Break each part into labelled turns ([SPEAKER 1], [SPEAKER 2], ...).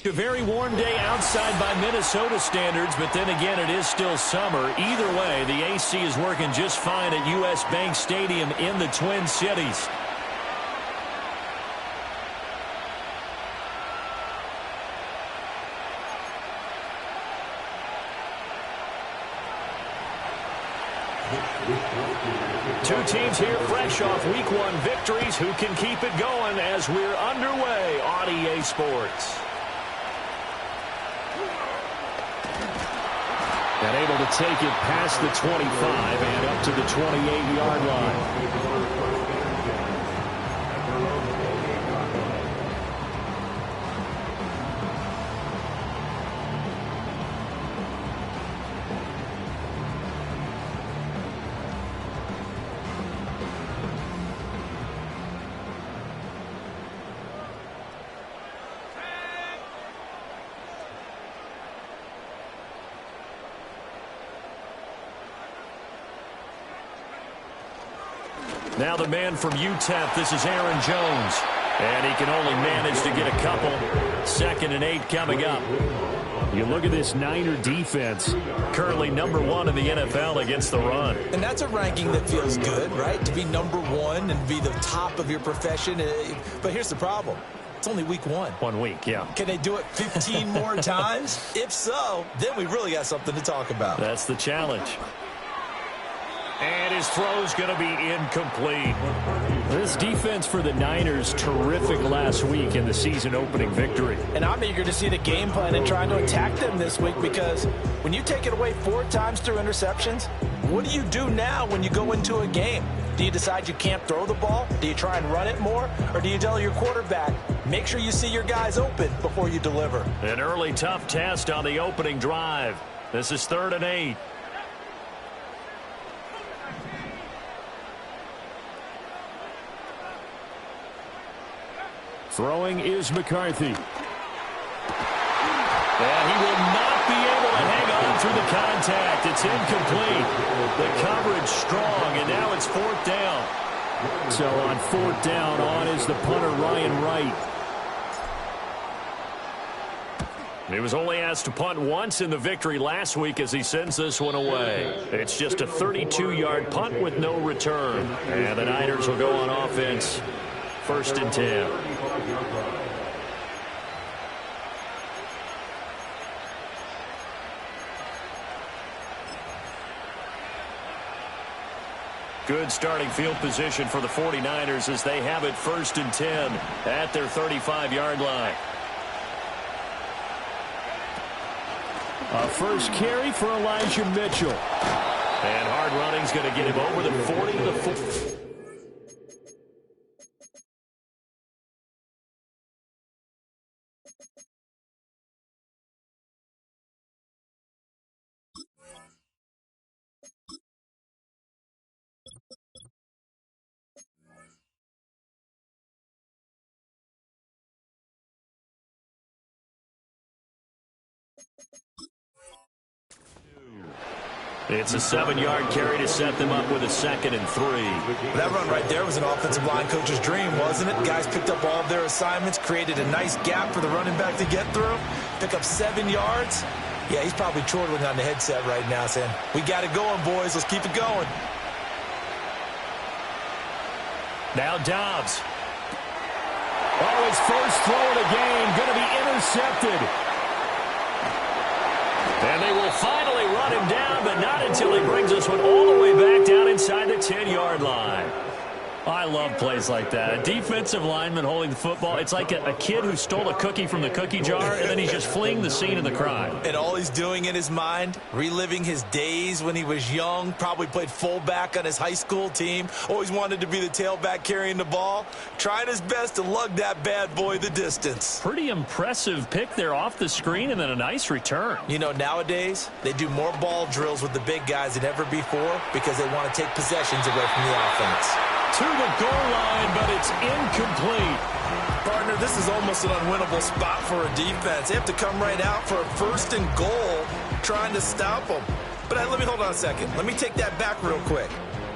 [SPEAKER 1] A very warm day outside by Minnesota standards, but then again, it is still summer. Either way, the AC is working just fine at U.S. Bank Stadium in the Twin Cities. Two teams here fresh off Week 1 victories who can keep it going as we're underway on EA Sports. And able to take it past the 25 and up to the 28-yard line. Now the man from UTEP, this is Aaron Jones. And he can only manage to get a couple. 2nd and 8 coming up. You look at this Niner defense, currently #1 in the NFL against the run.
[SPEAKER 2] And that's a ranking that feels good, right? To be #1 and be the top of your profession. But here's the problem. It's only week 1.
[SPEAKER 1] 1 week, yeah.
[SPEAKER 2] Can they do it 15 more times? If so, then we really got something to talk about.
[SPEAKER 1] That's the challenge. And his throw's going to be incomplete. This defense for the Niners, terrific last week in the season-opening victory.
[SPEAKER 2] And I'm eager to see the game plan and trying to attack them this week, because when you take it away 4 times through interceptions, what do you do now when you go into a game? Do you decide you can't throw the ball? Do you try and run it more? Or do you tell your quarterback, make sure you see your guys open before you deliver?
[SPEAKER 1] An early tough test on the opening drive. This is 3rd and 8. Throwing is McCarthy. And he will not be able to hang on through the contact. It's incomplete. The coverage strong, and now it's 4th down. So on 4th down, on is the punter Ryan Wright. He was only asked to punt once in the victory last week as he sends this one away. It's just a 32-yard punt with no return. And the Niners will go on offense. 1st and 10. Good starting field position for the 49ers as they have it 1st and 10 at their 35-yard line. A first carry for Elijah Mitchell. And hard running's going to get him over the 40 to the 40. It's a 7-yard carry to set them up with a 2nd and 3.
[SPEAKER 2] That run right there was an offensive line coach's dream, wasn't it? Guys picked up all of their assignments, created a nice gap for the running back to get through, pick up 7 yards. Yeah, he's probably chortling on the headset right now saying, we got it going, boys. Let's keep it going.
[SPEAKER 1] Now Dobbs. Oh, his first throw of the game going to be intercepted. And they will finally run him down, but not until he brings this one all the way back down inside the 10-yard line. I love plays like that. A defensive lineman holding the football. It's like a kid who stole a cookie from the cookie jar, and then he's just fleeing the scene of the crime.
[SPEAKER 2] And all he's doing in his mind, reliving his days when he was young, probably played fullback on his high school team, always wanted to be the tailback carrying the ball, trying his best to lug that bad boy the distance.
[SPEAKER 1] Pretty impressive pick there off the screen, and then a nice return.
[SPEAKER 2] You know, nowadays, they do more ball drills with the big guys than ever before because they want to take possessions away from the offense.
[SPEAKER 1] To the goal line, but it's incomplete.
[SPEAKER 2] Partner, this is almost an unwinnable spot for a defense. They have to come right out for a 1st and goal trying to stop them. But let me hold on a second. Let me take that back real quick.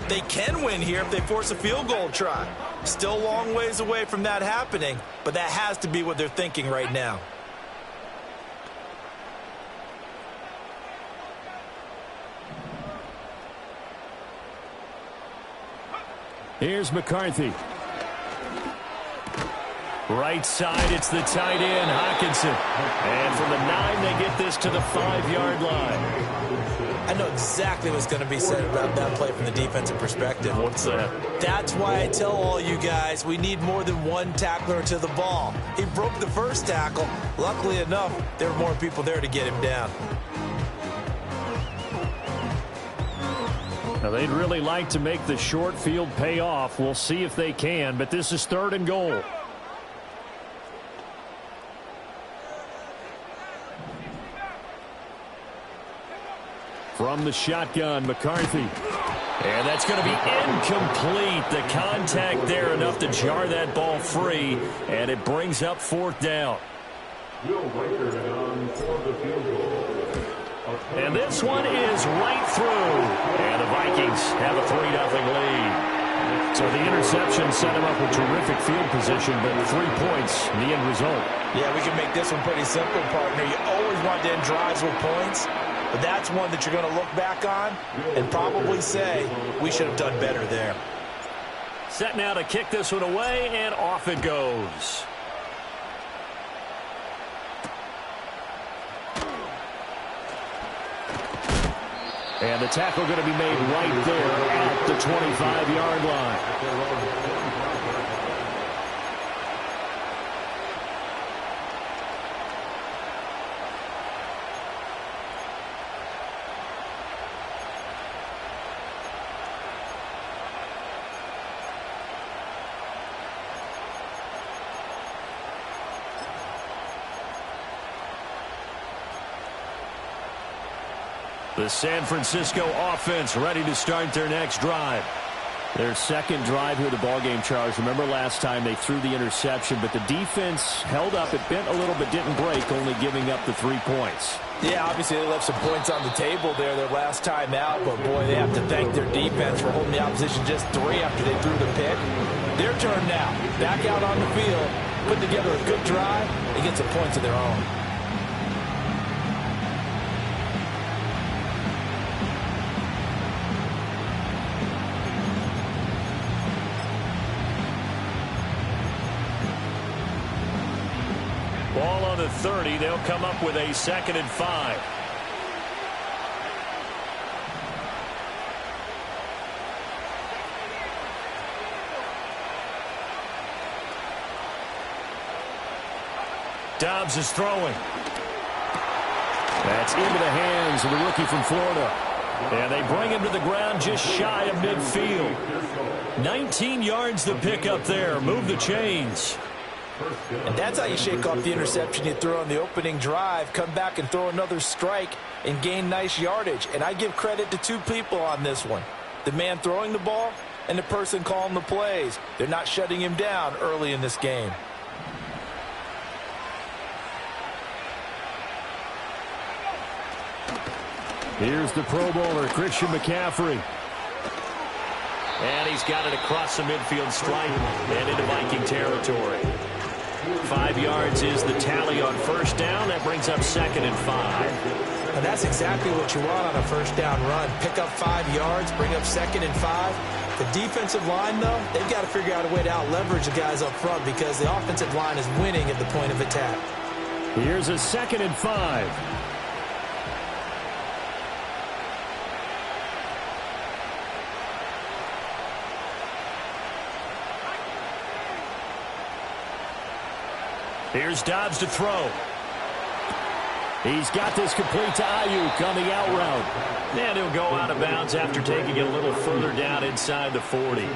[SPEAKER 2] They can win here if they force a field goal try. Still a long ways away from that happening, but that has to be what they're thinking right now.
[SPEAKER 1] Here's McCarthy. Right side, it's the tight end, Hockenson. And from the 9, they get this to the 5-yard line.
[SPEAKER 2] I know exactly what's going to be said about that play from the defensive perspective.
[SPEAKER 1] What's that?
[SPEAKER 2] That's why I tell all you guys we need more than one tackler to the ball. He broke the first tackle. Luckily enough, there were more people there to get him down.
[SPEAKER 1] Now, they'd really like to make the short field pay off. We'll see if they can, but this is 3rd and goal. From the shotgun, McCarthy. And that's going to be incomplete. The contact there enough to jar that ball free, and it brings up 4th down. And this one is right through. And the Vikings have a 3-0 lead. So the interception set him up with terrific field position, but 3 points in the end result.
[SPEAKER 2] Yeah, we can make this one pretty simple, partner. You always want to end drives with points. But that's one that you're going to look back on and probably say, we should have done better there.
[SPEAKER 1] Set now to kick this one away, and off it goes. And the tackle going to be made right there at the 25-yard line. The San Francisco offense ready to start their next drive. Their second drive here, the ballgame, Charles. Remember last time they threw the interception, but the defense held up. It bent a little but didn't break, only giving up the 3 points.
[SPEAKER 2] Yeah, obviously they left some points on the table there their last time out, but boy, they have to thank their defense for holding the opposition just 3 after they threw the pick. Their turn now. Back out on the field, put together a good drive, and get some points of their own.
[SPEAKER 1] Ball on the 30. They'll come up with a 2nd and 5. Dobbs is throwing. That's into the hands of the rookie from Florida. And they bring him to the ground just shy of midfield. 19 yards to pick up there. Move the chains.
[SPEAKER 2] And that's how you shake off the interception you threw on the opening drive. Come back and throw another strike and gain nice yardage. And I give credit to 2 people on this one. The man throwing the ball and the person calling the plays. They're not shutting him down early in this game.
[SPEAKER 1] Here's the Pro Bowler, Christian McCaffrey. And he's got it across the midfield stripe and into Viking territory. 5 yards is the tally on first down. That brings up 2nd and 5.
[SPEAKER 2] And that's exactly what you want on a first down run. Pick up 5 yards, bring up 2nd and 5. The defensive line, though, they've got to figure out a way to out-leverage the guys up front because the offensive line is winning at the point of attack.
[SPEAKER 1] Here's a 2nd and 5. Here's Dobbs to throw. He's got this complete to Ayuk on the out route. And he'll go out of bounds after taking it a little further down inside the 40.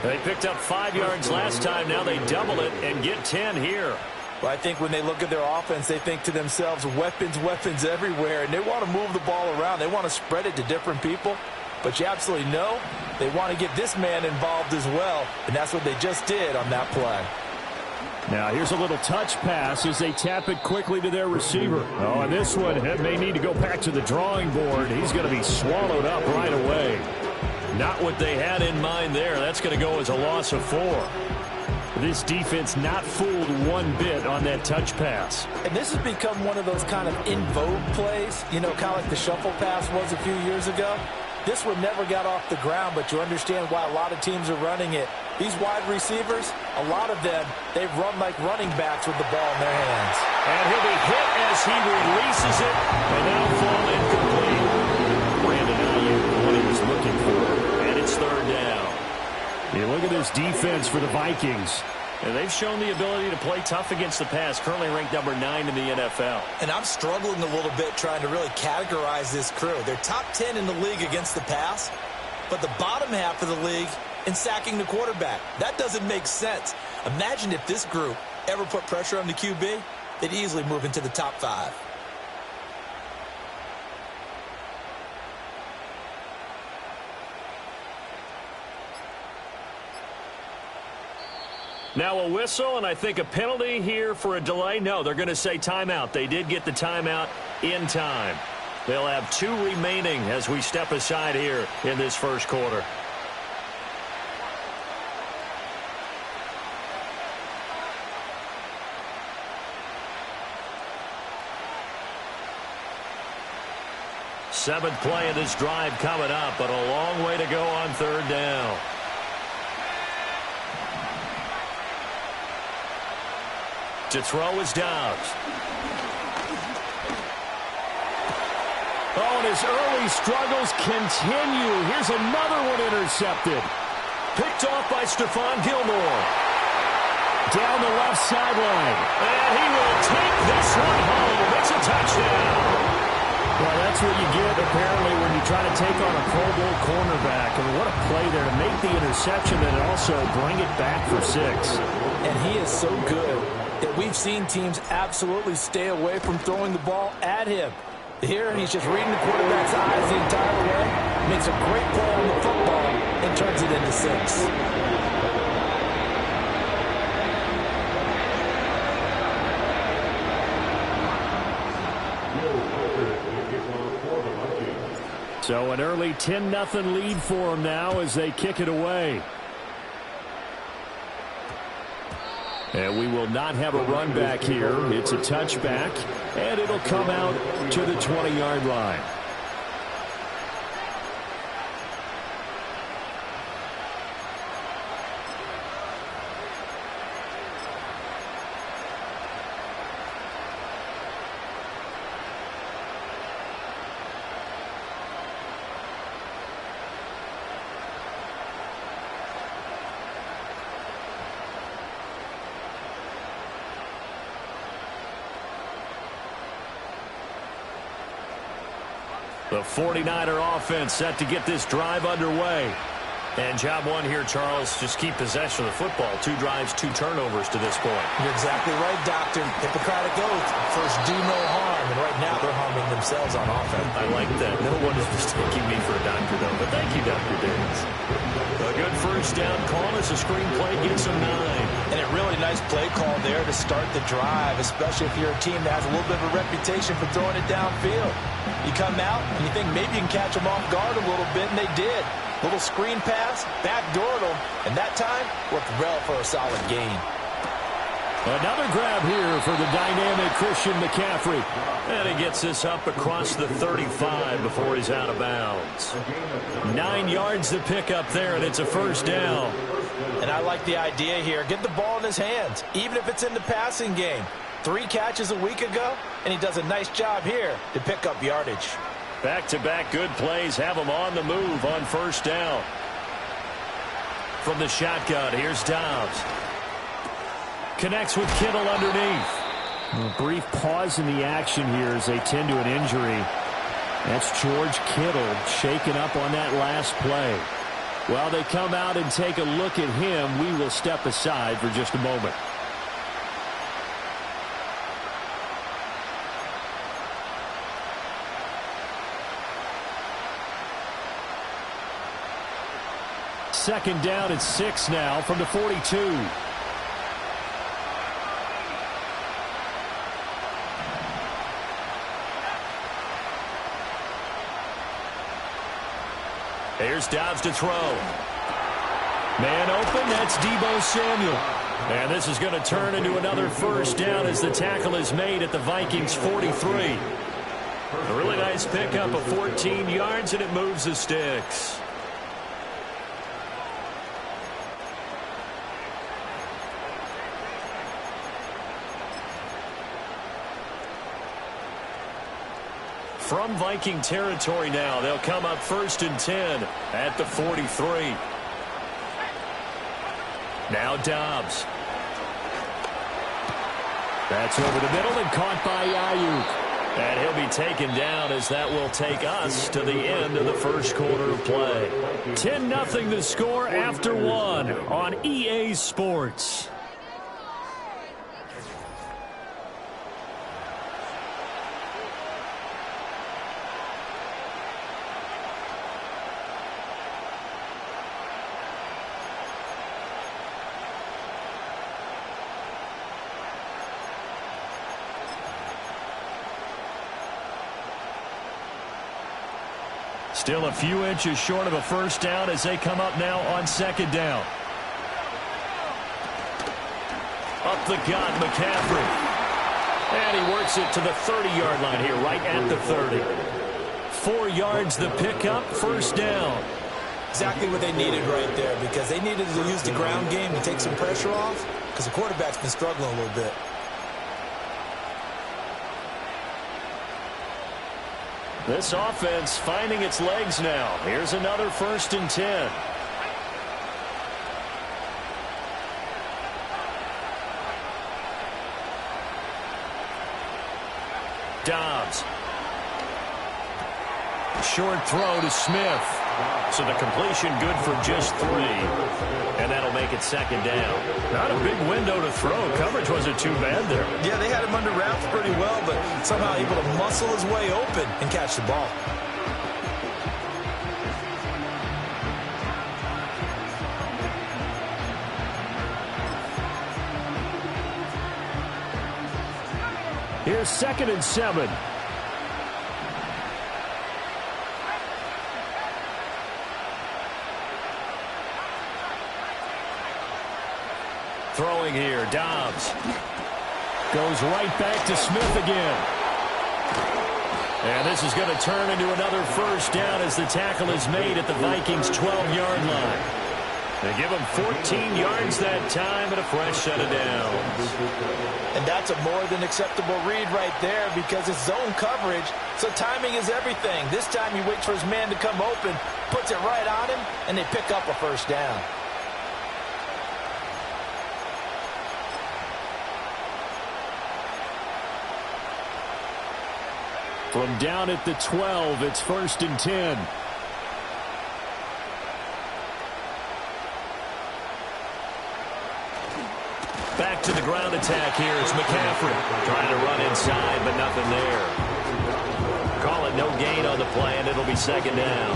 [SPEAKER 1] They picked up 5 yards last time. Now they double it and get 10 here.
[SPEAKER 2] Well, I think when they look at their offense, they think to themselves, weapons, weapons everywhere. And they want to move the ball around. They want to spread it to different people. But you absolutely know they want to get this man involved as well. And that's what they just did on that play.
[SPEAKER 1] Now here's a little touch pass as they tap it quickly to their receiver. Oh, and this one may need to go back to the drawing board. He's going to be swallowed up right away. Not what they had in mind there. That's going to go as a loss of 4. This defense not fooled one bit on that touch pass.
[SPEAKER 2] And this has become one of those kind of in vogue plays, you know, kind of like the shuffle pass was a few years ago. This one never got off the ground, but you understand why a lot of teams are running it. These wide receivers, a lot of them, they run like running backs with the ball in their hands.
[SPEAKER 1] And he'll be hit as he releases it, and that'll fall incomplete. Brandon Ayuk, what he was looking for, and it's third down.
[SPEAKER 3] You look at this defense for the Vikings.
[SPEAKER 1] And they've shown the ability to play tough against the pass, currently ranked number 9 in the NFL.
[SPEAKER 2] And I'm struggling a little bit trying to really categorize this crew. They're top 10 in the league against the pass, but the bottom half of the league in sacking the quarterback. That doesn't make sense. Imagine if this group ever put pressure on the QB, they'd easily move into the top 5.
[SPEAKER 1] Now a whistle, and I think a penalty here for a delay. No, they're going to say timeout. They did get the timeout in time. They'll have 2 remaining as we step aside here in this first quarter. Seventh play of this drive coming up, but a long way to go on third down. To throw is Dobbs.
[SPEAKER 3] Oh, and his early struggles continue. Here's another one intercepted.
[SPEAKER 1] Picked off by Stephon Gilmore.
[SPEAKER 3] Down the left sideline.
[SPEAKER 1] And he will take this one home. It's a touchdown.
[SPEAKER 3] Well, that's what you get, apparently, when you try to take on a Pro Bowl cornerback. I mean, what a play there to make the interception and also bring it back for 6.
[SPEAKER 2] And he is so good that we've seen teams absolutely stay away from throwing the ball at him. Here, he's just reading the quarterback's eyes the entire way, makes a great play on the football, and turns it into 6.
[SPEAKER 3] So an early 10-0 lead for them now as they kick it away. And we will not have a run back here. It's a touchback, and it'll come out to the 20-yard line.
[SPEAKER 1] The 49er offense set to get this drive underway. And job one here, Charles, just keep possession of the football. 2 drives, 2 turnovers to this point.
[SPEAKER 2] You're exactly right, Doctor. Hippocratic oath. First, do no harm. And right now, they're harming themselves on offense.
[SPEAKER 1] I like that. No one is mistaking me for a doctor, though. But thank you, Dr. Davis. A good first down call as the screenplay gets them 9.
[SPEAKER 2] And a really nice play call there to start the drive, especially if you're a team that has a little bit of a reputation for throwing it downfield. You come out and you think maybe you can catch them off guard a little bit, and they did. Little screen pass, backdoored them, and that time worked well for a solid gain.
[SPEAKER 3] Another grab here for the dynamic Christian McCaffrey.
[SPEAKER 1] And he gets this up across the 35 before he's out of bounds. 9 yards to pick up there, and it's a first down.
[SPEAKER 2] And I like the idea here. Get the ball in his hands, even if it's in the passing game. 3 catches a week ago, and he does a nice job here to pick up yardage.
[SPEAKER 1] Back-to-back good plays have him on the move on first down. From the shotgun, here's Dobbs. Connects with Kittle underneath.
[SPEAKER 3] A brief pause in the action here as they tend to an injury. That's George Kittle shaken up on that last play. While they come out and take a look at him, we will step aside for just a moment. Second down at 6 now from the 42.
[SPEAKER 1] Here's Dobbs to throw. Man open, that's Deebo Samuel. And this is going to turn into another first down as the tackle is made at the Vikings 43. A really nice pickup of 14 yards, and it moves the sticks. From Viking territory now, they'll come up 1st and 10 at the 43. Now Dobbs. That's over the middle and caught by Ayuk. And he'll be taken down as that will take us to the end of the first quarter of play. 10-0 the score after 1 on EA Sports. Still a few inches short of a first down as they come up now on 2nd down. Up the gut, McCaffrey. And he works it to the 30-yard line here, right at the 30. 4 yards the pickup, first down.
[SPEAKER 2] Exactly what they needed right there, because they needed to use the ground game to take some pressure off, because the quarterback's been struggling a little bit.
[SPEAKER 1] This offense finding its legs now. Here's another 1st and 10. Dobbs. Short throw to Smith. So the completion good for just 3. And that'll make it 2nd down. Not a big window to throw. Coverage wasn't too bad there.
[SPEAKER 2] Yeah, they had him under wraps pretty well, but somehow able to muscle his way open and catch the ball.
[SPEAKER 3] Here's 2nd and 7.
[SPEAKER 1] Throwing here, Dobbs. Goes right back to Smith again. And this is going to turn into another first down as the tackle is made at the Vikings' 12-yard line. They give him 14 yards that time and a fresh set of downs.
[SPEAKER 2] And that's a more than acceptable read right there because it's zone coverage, so timing is everything. This time he waits for his man to come open, puts it right on him, and they pick up a first down.
[SPEAKER 3] From down at the 12, it's 1st and 10.
[SPEAKER 1] Back to the ground attack here. It's McCaffrey trying to run inside, but nothing there. Call it no gain on the play, and it'll be 2nd down.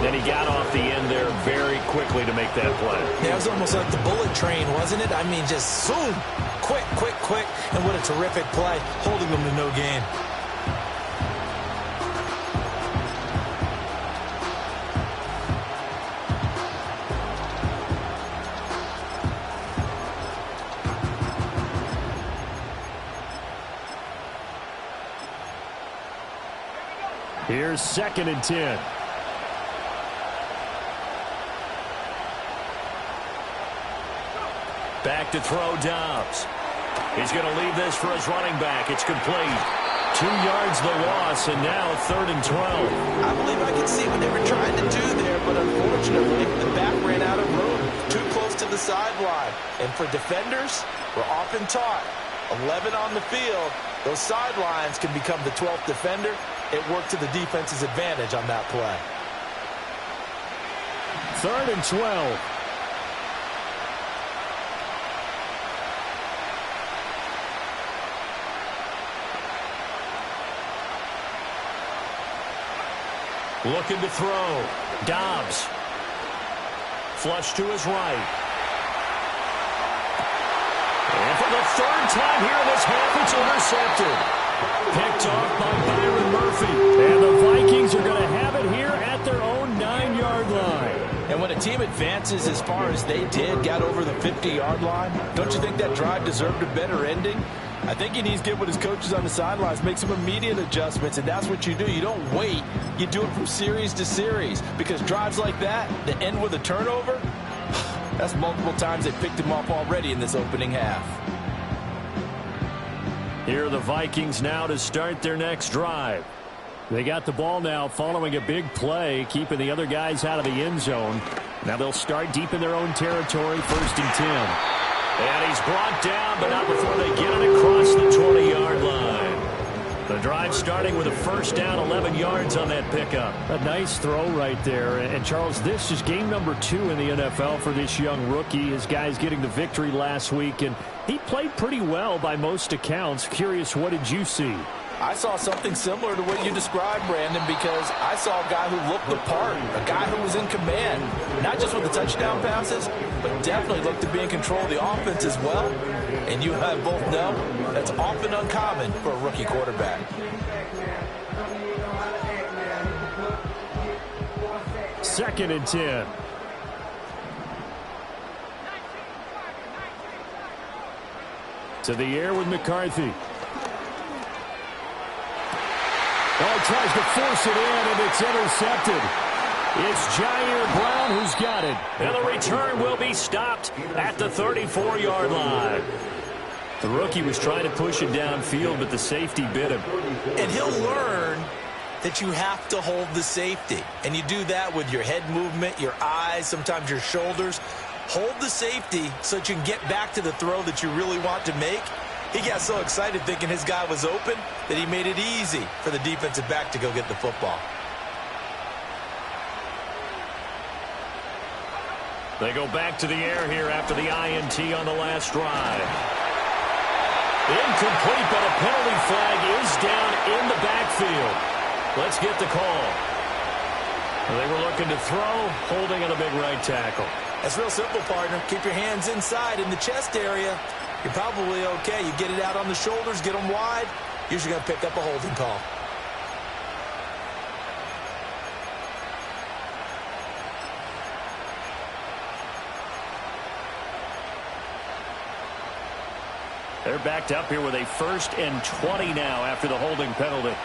[SPEAKER 1] Then he got off the end there very quickly to make that play.
[SPEAKER 2] Yeah, it was almost like the bullet train, wasn't it? I mean, just zoom. Quick, quick, quick. And what a terrific play, holding them to no gain.
[SPEAKER 3] Here's 2nd and 10.
[SPEAKER 1] Back to throw, Dobbs. He's going to leave this for his running back. It's complete. 2 yards the loss, and now 3rd and 12.
[SPEAKER 2] I believe I can see what they were trying to do there, but unfortunately, the back ran out of room. Too close to the sideline. And for defenders, we're often taught, 11 on the field, those sidelines can become the 12th defender. It worked to the defense's advantage on that play.
[SPEAKER 3] 3rd and 12.
[SPEAKER 1] Looking to throw. Dobbs. Flush to his right. And for the 3rd time here in this half, it's intercepted. Picked off by Byron Murphy.
[SPEAKER 3] And the Vikings are going to have it here at their own 9-yard line.
[SPEAKER 2] And when a team advances as far as they did, got over the 50-yard line, don't you think that drive deserved a better ending? I think he needs to get with his coaches on the sidelines, make some immediate adjustments, and that's what you do. You don't wait. You do it from series to series, because drives like that end with a turnover, that's multiple times they picked him off already in this opening half.
[SPEAKER 3] Here are the Vikings now to start their next drive. They got the ball now following a big play, keeping the other guys out of the end zone. Now they'll start deep in their own territory, 1st and 10. And he's brought down, but not before they get it across the 20-yard line. The drive starting with a 1st down, 11 yards on that pickup. A nice throw right there. And, Charles, this is game number 2 in the NFL for this young rookie. His guys getting the victory last week, and he played pretty well by most accounts. Curious, what did you see?
[SPEAKER 2] I saw something similar to what you described, Brandon, because I saw a guy who looked the part, a guy who was in command, not just with the touchdown passes, but definitely looked to be in control of the offense as well. And you and I both know that's often uncommon for a rookie quarterback.
[SPEAKER 3] Second and 10. To the air with McCarthy. Oh, tries to force it in, and it's intercepted. It's Jair Brown who's got it.
[SPEAKER 1] And the return will be stopped at the 34-yard line. The rookie was trying to push it downfield, but the safety bit him.
[SPEAKER 2] And he'll learn that you have to hold the safety. And you do that with your head movement, your eyes, sometimes your shoulders. Hold the safety so that you can get back to the throw that you really want to make. He got so excited thinking his guy was open that he made it easy for the defensive back to go get the football.
[SPEAKER 1] They go back to the air here after the INT on the last drive. Incomplete, but a penalty flag is down in the backfield. Let's get the call. They were looking to throw, holding on a big right tackle.
[SPEAKER 2] That's real simple, partner. Keep your hands inside in the chest area. You're probably okay. You get it out on the shoulders, get them wide, usually going to pick up a holding call.
[SPEAKER 1] They're backed up here with a 1st and 20 now after the holding penalty.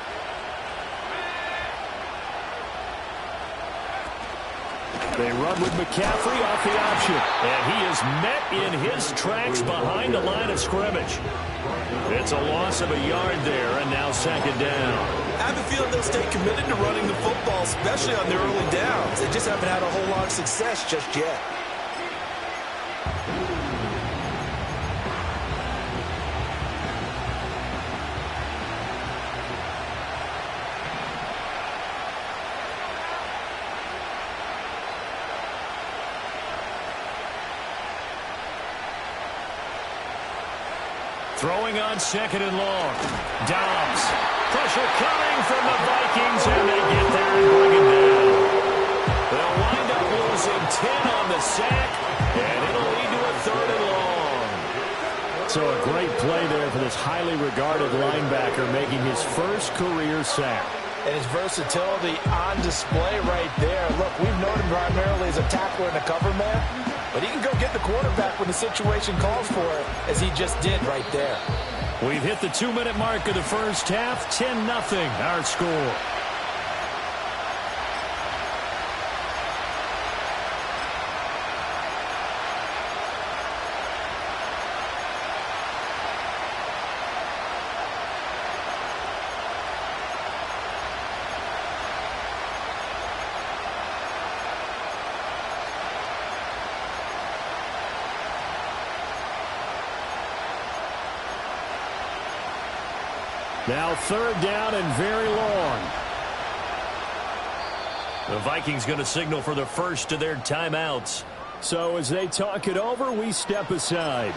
[SPEAKER 3] They run with McCaffrey off the option.
[SPEAKER 1] And he is met in his tracks behind the line of scrimmage. It's a loss of a yard there, and now 2nd down.
[SPEAKER 2] I have a feeling they'll stay committed to running the football, especially on their early downs. They just haven't had a whole lot of success just yet.
[SPEAKER 1] Throwing on 2nd and long. Dobbs. Pressure coming from the Vikings, and they get there and bring it down. They'll wind up losing 10 on the sack, and it'll lead to a 3rd and long.
[SPEAKER 3] So a great play there for this highly regarded linebacker making his first career sack.
[SPEAKER 2] And his versatility on display right there. Look, we've known him primarily as a tackler and a cover man. But he can go get the quarterback when the situation calls for it, as he just did right there.
[SPEAKER 1] We've hit the 2-minute mark of the first half. 10-0 our score.
[SPEAKER 3] Now 3rd down and very long.
[SPEAKER 1] The Vikings going to signal for the first of their timeouts.
[SPEAKER 3] So as they talk it over, we step aside.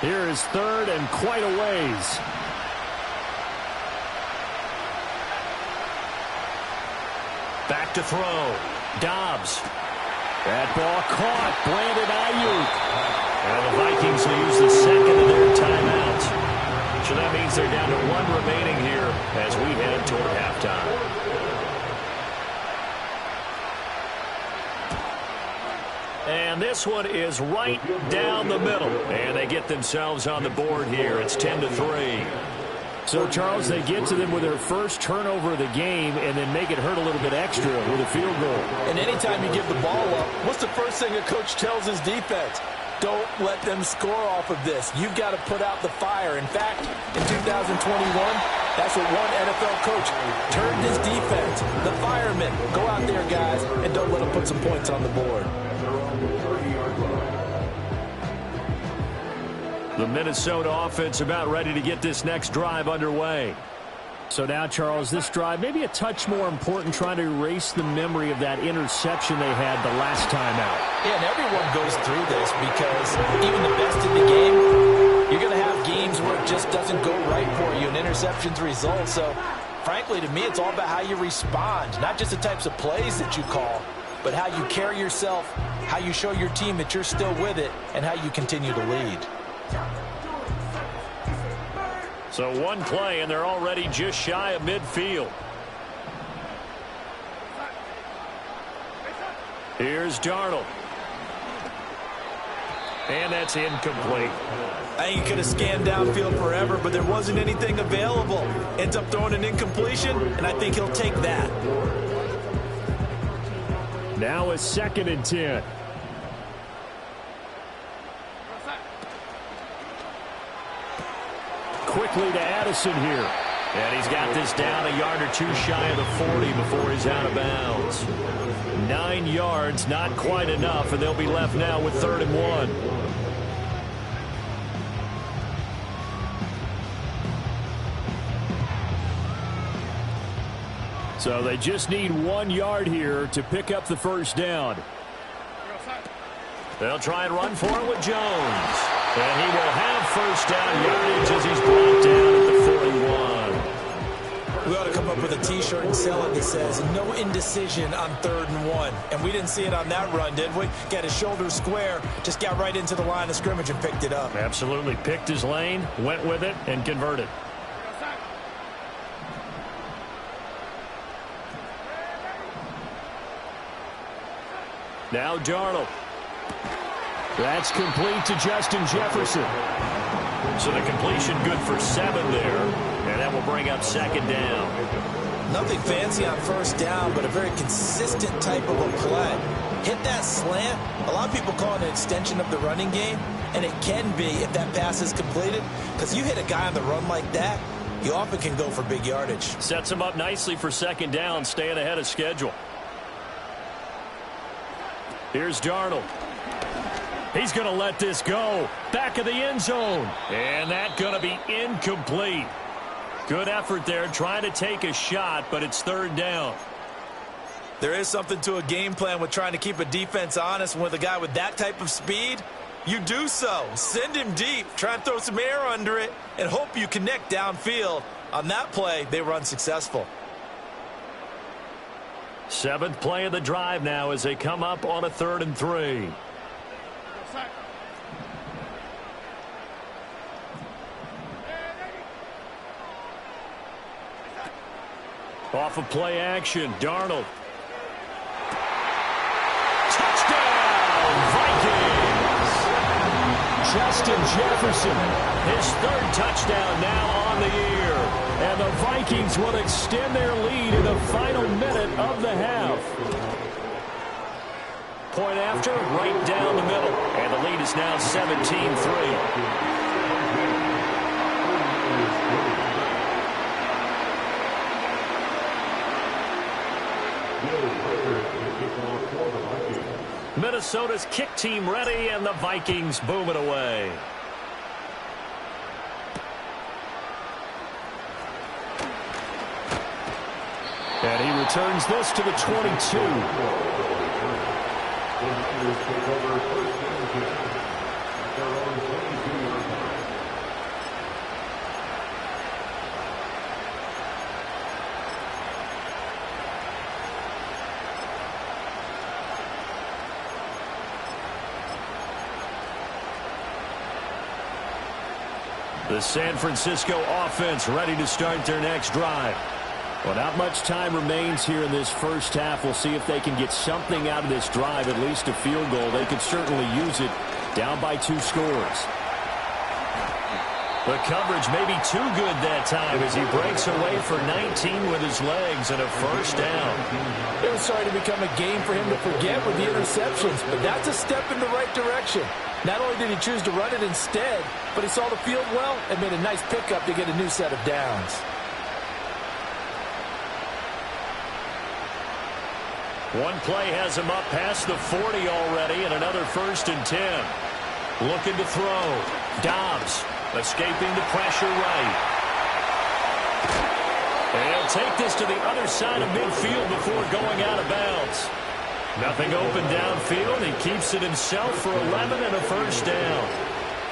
[SPEAKER 3] Here is 3rd and quite a ways.
[SPEAKER 1] Back to throw. Dobbs.
[SPEAKER 3] That ball caught. Brandon Ayuk.
[SPEAKER 1] And the Vikings will use the 2nd of their timeouts. So that means they're down to 1 remaining here as we head toward halftime. And this one is right down the middle. And they get themselves on the board here. It's 10-3.
[SPEAKER 3] So, Charles, they get to them with their first turnover of the game and then make it hurt a little bit extra with a field goal.
[SPEAKER 2] And anytime you give the ball up, what's the first thing a coach tells his defense? Don't let them score off of this. You've got to put out the fire. In fact, in 2021, that's what one NFL coach turned his defense. The firemen. Go out there, guys, and don't let them put some points on the board.
[SPEAKER 1] The Minnesota offense about ready to get this next drive underway.
[SPEAKER 3] So now, Charles, this drive maybe a touch more important, trying to erase the memory of that interception they had the last time out.
[SPEAKER 2] Yeah, and everyone goes through this because even the best in the game, you're going to have games where it just doesn't go right for you and interceptions result. So, frankly, to me, it's all about how you respond, not just the types of plays that you call, but how you carry yourself, how you show your team that you're still with it, and how you continue to lead.
[SPEAKER 1] So one play, and they're already just shy of midfield. Here's Darnold. And that's incomplete.
[SPEAKER 2] I think he could have scanned downfield forever, but there wasn't anything available. Ends up throwing an incompletion, and I think he'll take that.
[SPEAKER 3] Now a 2nd and 10. Quickly to Addison here.
[SPEAKER 1] And he's got this down a yard or two shy of the 40 before he's out of bounds. 9 yards, not quite enough, and they'll be left now with 3rd and 1.
[SPEAKER 3] So they just need 1 yard here to pick up the first down.
[SPEAKER 1] They'll try and run for it with Jones. And he will have first down yardage as he's brought down at the 41.
[SPEAKER 2] We ought to come up with a T-shirt and sell it that says, no indecision on 3rd and 1. And we didn't see it on that run, did we? Got his shoulders square, just got right into the line of scrimmage and picked it up.
[SPEAKER 1] Absolutely. Picked his lane, went with it, and converted. Now Darnold.
[SPEAKER 3] That's complete to Justin Jefferson.
[SPEAKER 1] So the completion good for 7 there. And that will bring up 2nd down.
[SPEAKER 2] Nothing fancy on first down, but a very consistent type of a play. Hit that slant. A lot of people call it an extension of the running game, and it can be if that pass is completed. Because you hit a guy on the run like that, you often can go for big yardage.
[SPEAKER 1] Sets him up nicely for 2nd down, staying ahead of schedule. Here's Darnold. He's going to let this go. Back of the end zone. And that's going to be incomplete. Good effort there, trying to take a shot, but it's 3rd down.
[SPEAKER 2] There is something to a game plan with trying to keep a defense honest. With a guy with that type of speed, you do so. Send him deep. Try and throw some air under it and hope you connect downfield. On that play, they run successful.
[SPEAKER 1] 7th play of the drive now as they come up on a 3rd and 3. Off of play action, Darnold. Touchdown, Vikings!
[SPEAKER 3] Justin Jefferson.
[SPEAKER 1] His 3rd touchdown now on the year.
[SPEAKER 3] And the Vikings will extend their lead in the final minute of the half.
[SPEAKER 1] Point after, right down the middle. And the lead is now 17-3. Minnesota's kick team ready, and the Vikings boom it away.
[SPEAKER 3] And he returns this to the 22.
[SPEAKER 1] The San Francisco offense ready to start their next drive.
[SPEAKER 3] Well, not much time remains here in this first half. We'll see if they can get something out of this drive, at least a field goal. They could certainly use it, down by 2 scores.
[SPEAKER 1] The coverage may be too good that time as he breaks away for 19 with his legs and a first down.
[SPEAKER 2] It was starting to become a game for him to forget with the interceptions, but that's a step in the right direction. Not only did he choose to run it instead, but he saw the field well and made a nice pickup to get a new set of downs.
[SPEAKER 1] One play has him up past the 40 already, and another 1st and 10. Looking to throw. Dobbs escaping the pressure right. And he'll take this to the other side of midfield before going out of bounds. Nothing open downfield. He keeps it himself for 11 and a first down.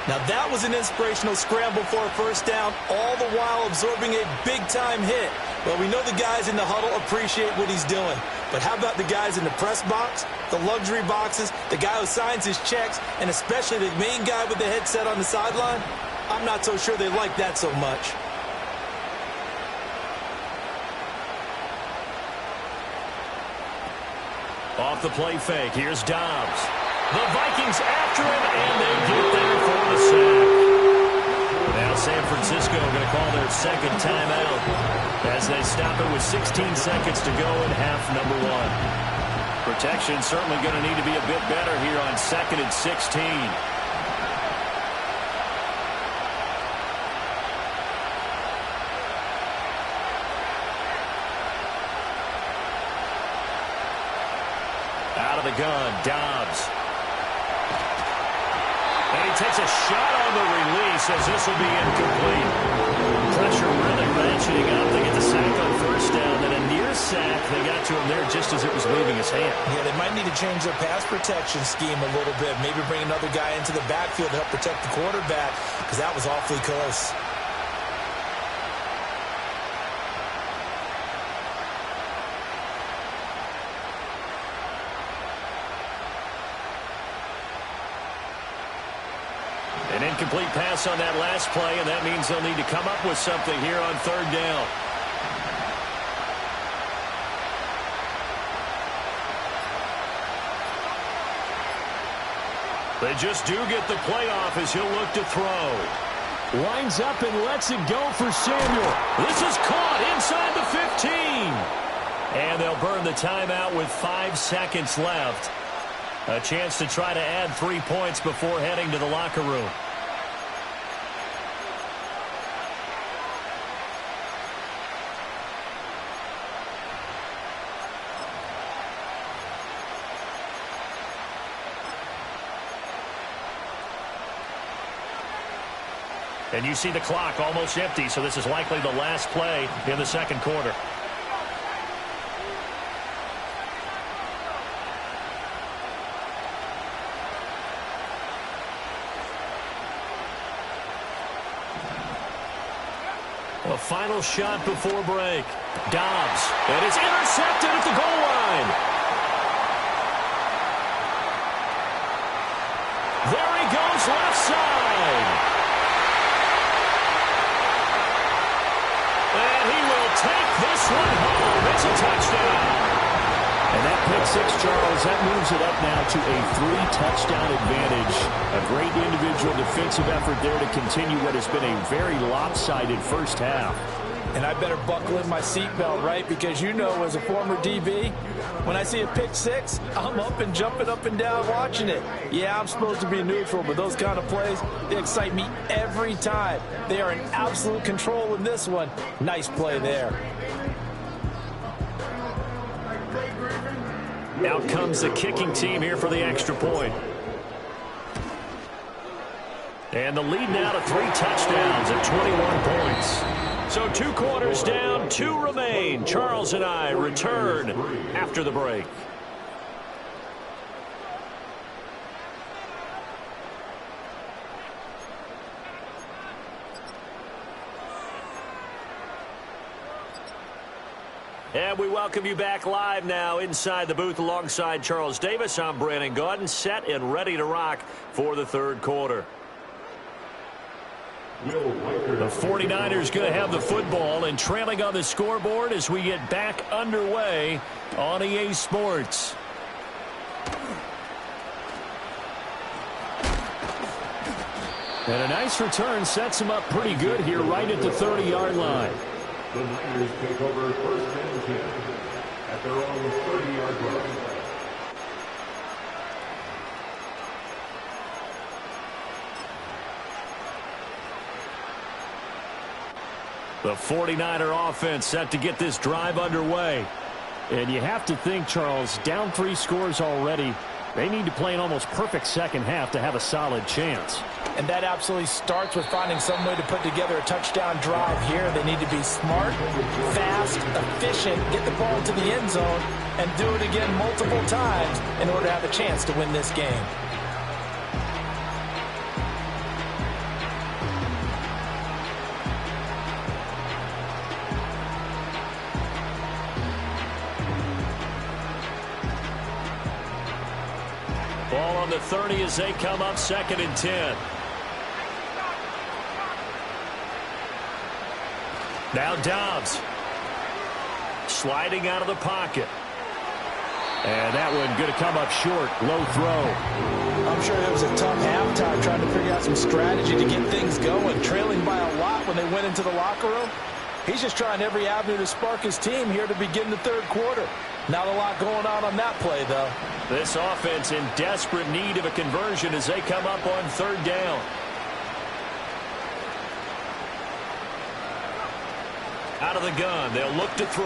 [SPEAKER 2] Now that was an inspirational scramble for a first down, all the while absorbing a big-time hit. Well, we know the guys in the huddle appreciate what he's doing. But how about the guys in the press box, the luxury boxes, the guy who signs his checks, and especially the main guy with the headset on the sideline? I'm not so sure they like that so much.
[SPEAKER 1] Off the play fake, here's Dobbs. The Vikings after him, and they get there for the sack. Now San Francisco going to call their second timeout as they stop it with 16 seconds to go in half number 1. Protection certainly going to need to be a bit better here on 2nd and 16. Out of the gun, Dobbs. And he takes a shot on the release as this will be incomplete. Pressure really ratcheting up. They get the sack on first down. Then a near sack. They got to him there just as it was leaving his hand.
[SPEAKER 2] Yeah, they might need to change their pass protection scheme a little bit. Maybe bring another guy into the backfield to help protect the quarterback, because that was awfully close.
[SPEAKER 1] An incomplete pass on that last play, and that means they'll need to come up with something here on 3rd down. They just do get the playoff as he'll look to throw.
[SPEAKER 3] Winds up and lets it go for Samuel.
[SPEAKER 1] This is caught inside the 15. And they'll burn the timeout with 5 seconds left. A chance to try to add 3 points before heading to the locker room. And you see the clock almost empty, so this is likely the last play in the 2nd quarter. A final shot before break. Dobbs. And it's intercepted at the goal line. There he goes left side. And he will take this one home. It's a touchdown.
[SPEAKER 3] And that pick six, Charles, that moves it up now to a 3-touchdown advantage. A great individual defensive effort there to continue what has been a very lopsided first half.
[SPEAKER 2] And I better buckle in my seatbelt, right? Because you know, as a former DB, when I see a pick six, I'm up and jumping up and down watching it. Yeah, I'm supposed to be neutral, but those kind of plays, they excite me every time. They are in absolute control in this one. Nice play there.
[SPEAKER 1] Out comes the kicking team here for the extra point. And the lead now to 3 touchdowns at 21 points. So 2 quarters down, 2 remain. Charles and I return after the break. And we welcome you back live now inside the booth alongside Charles Davis. I'm Brandon Gaudin, set and ready to rock for the 3rd quarter. The 49ers going to have the football and trailing on the scoreboard as we get back underway on EA Sports. And a nice return sets him up pretty good here right at the 30-yard line.
[SPEAKER 4] The Niners take over first and 10 at their own 30-yard line.
[SPEAKER 1] The 49er offense set to get this drive underway.
[SPEAKER 3] And you have to think, Charles, down 3 scores already. They need to play an almost perfect second half to have a solid chance.
[SPEAKER 2] And that absolutely starts with finding some way to put together a touchdown drive here. They need to be smart, fast, efficient, get the ball to the end zone, and do it again multiple times in order to have a chance to win this game.
[SPEAKER 1] Ball on the 30 as they come up 2nd and 10. Now Dobbs. Sliding out of the pocket.
[SPEAKER 3] And that one going to come up short. Low throw.
[SPEAKER 2] I'm sure it was a tough halftime trying to figure out some strategy to get things going. Trailing by a lot when they went into the locker room. He's just trying every avenue to spark his team here to begin the 3rd quarter. Not a lot going on that play, though.
[SPEAKER 1] This offense in desperate need of a conversion as they come up on 3rd down. Out of the gun, they'll look to throw.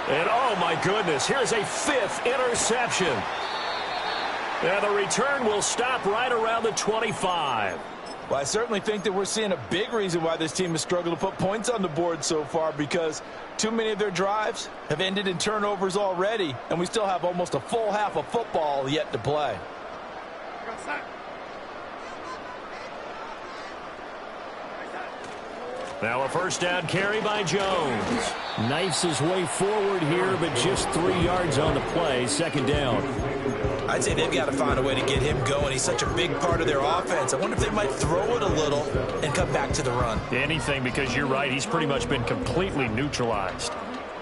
[SPEAKER 1] And oh my goodness, here's a 5th interception. And the return will stop right around the 25.
[SPEAKER 2] Well, I certainly think that we're seeing a big reason why this team has struggled to put points on the board so far, because too many of their drives have ended in turnovers already, and we still have almost a full half of football yet to play.
[SPEAKER 1] Now a 1st down carry by Jones.
[SPEAKER 3] Knifes his way forward here, but just 3 yards on the play. 2nd down.
[SPEAKER 2] I'd say they've got to find a way to get him going. He's such a big part of their offense. I wonder if they might throw it a little and come back to the run.
[SPEAKER 1] Anything, because you're right. He's pretty much been completely neutralized.